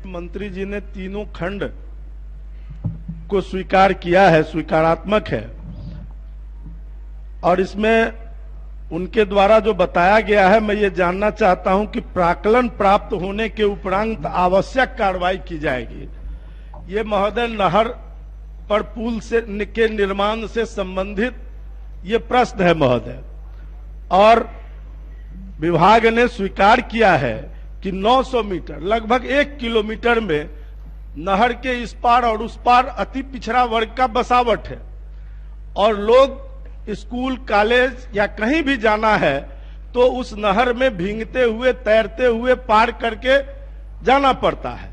मंत्री जी ने तीनों खंड को स्वीकार किया है, स्वीकारात्मक है। और इसमें उनके द्वारा जो बताया गया है, मैं ये जानना चाहता हूं कि प्राक्कलन प्राप्त होने के उपरांत आवश्यक कार्रवाई की जाएगी। ये महोदय नहर पर पुल से के निर्माण से संबंधित ये प्रश्न है महोदय, और विभाग ने स्वीकार किया है कि 900 मीटर लगभग 1 किलोमीटर में नहर के इस पार और उस पार अति पिछड़ा वर्ग का बसावट है, और लोग स्कूल कॉलेज या कहीं भी जाना है तो उस नहर में भीगते हुए तैरते हुए पार करके जाना पड़ता है।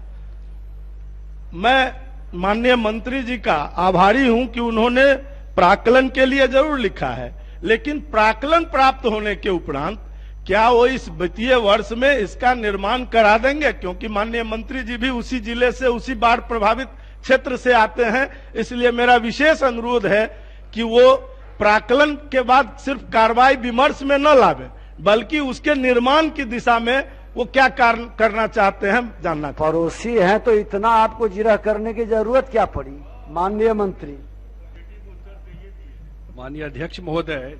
मैं माननीय मंत्री जी का आभारी हूं कि उन्होंने प्राक्कलन के लिए जरूर लिखा है, लेकिन प्राक्कलन प्राप्त होने के उपरांत क्या वो इस वित्तीय वर्ष में इसका निर्माण करा देंगे? क्योंकि माननीय मंत्री जी भी उसी जिले से, उसी बाढ़ प्रभावित क्षेत्र से आते हैं, इसलिए मेरा विशेष अनुरोध है कि वो प्राक्कलन के बाद सिर्फ कार्रवाई विमर्श में न लावे, बल्कि उसके निर्माण की दिशा में वो क्या करना चाहते हैं जानना चाहिए। पड़ोसी हैं तो इतना आपको जिरह करने की जरूरत क्या पड़ी? माननीय मंत्री। माननीय अध्यक्ष महोदय,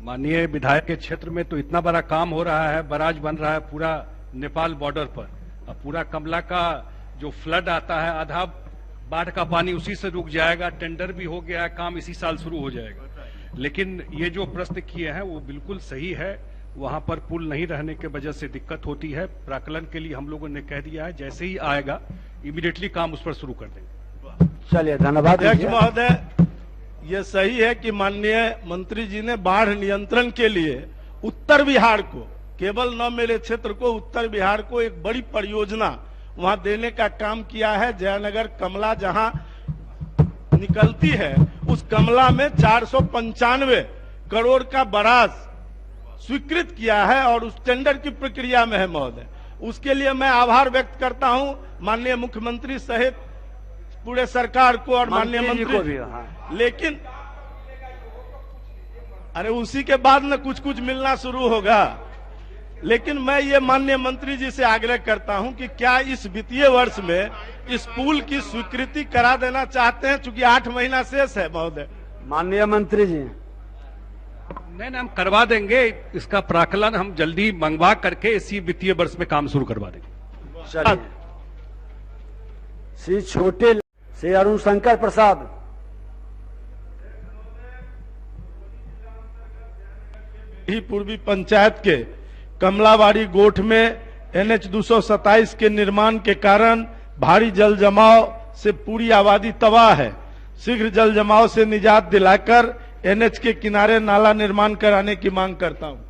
माननीय विधायक के क्षेत्र में तो इतना बड़ा काम हो रहा है, बराज बन रहा है पूरा नेपाल बॉर्डर पर। अब पूरा कमला का जो फ्लड आता है, आधा बाढ़ का पानी उसी से रुक जाएगा। टेंडर भी हो गया है, काम इसी साल शुरू हो जाएगा। लेकिन ये जो प्रश्न किए हैं वो बिल्कुल सही है। वहां पर पुल नहीं रहने की वजह से दिक्कत होती है। प्राक्कलन के लिए हम लोगों ने कह दिया है, जैसे ही आएगा इमीडिएटली काम उस पर शुरू कर देंगे। चलिए, धन्यवाद। अध्यक्ष महोदय, ये सही है कि माननीय मंत्री जी ने बाढ़ नियंत्रण के लिए उत्तर बिहार को, केवल न मेरे क्षेत्र को, उत्तर बिहार को एक बड़ी परियोजना वहां देने का काम किया है। जयनगर कमला जहां निकलती है, उस कमला में 495 करोड़ का बराज स्वीकृत किया है और उस टेंडर की प्रक्रिया में है महोदय। उसके लिए मैं आभार व्यक्त करता हूं माननीय मुख्यमंत्री सहित पूरे सरकार को और माननीय मंत्री को भी। लेकिन अरे उसी के बाद न कुछ कुछ मिलना शुरू होगा। लेकिन मैं ये माननीय मंत्री जी से आग्रह करता हूं कि क्या इस वित्तीय वर्ष में इस पुल की स्वीकृति करा देना चाहते हैं, चूंकि 8 महीना शेष है महोदय। माननीय मंत्री जी। नहीं, हम करवा देंगे। इसका प्राक्कलन हम जल्दी मंगवा करके इसी वित्तीय वर्ष में काम शुरू करवा देंगे। चलिए, श्री छोटे श्री अरुण शंकर प्रसाद। ही पूर्वी पंचायत के कमलाबाड़ी गोठ में NH 227 के निर्माण के कारण भारी जल जमाव से पूरी आबादी तबाह है। शीघ्र जल जमाव से निजात दिलाकर NH के किनारे नाला निर्माण कराने की मांग करता हूं।